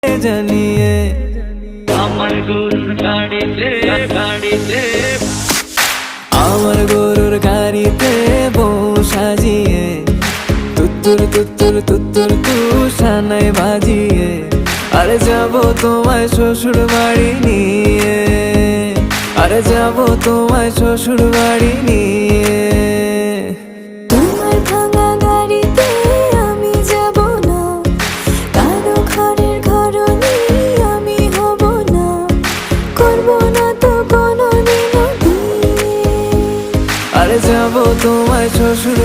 জানিয়ে আমার গরুর গাড়িতে গাড়িতে আমার গরুর গাড়িতে বউ সাজিয়ে তুত্তুর তুত্তুর তুত্তুর তুষানাই বাজিয়ে আরে যাবো তোমায় শ্বশুর বাড়ি নিয়ে, আরে যাবো তোমায় শ্বশুর বাড়ি নিয়ে। তোমার ভাঙা গাড়িতে আমি যাব না, কারো ঘরের ঘরনি আমি হব না, করব না তো কোনোদিনও বিয়ে। আরে যাবো তোমায় শ্বশুর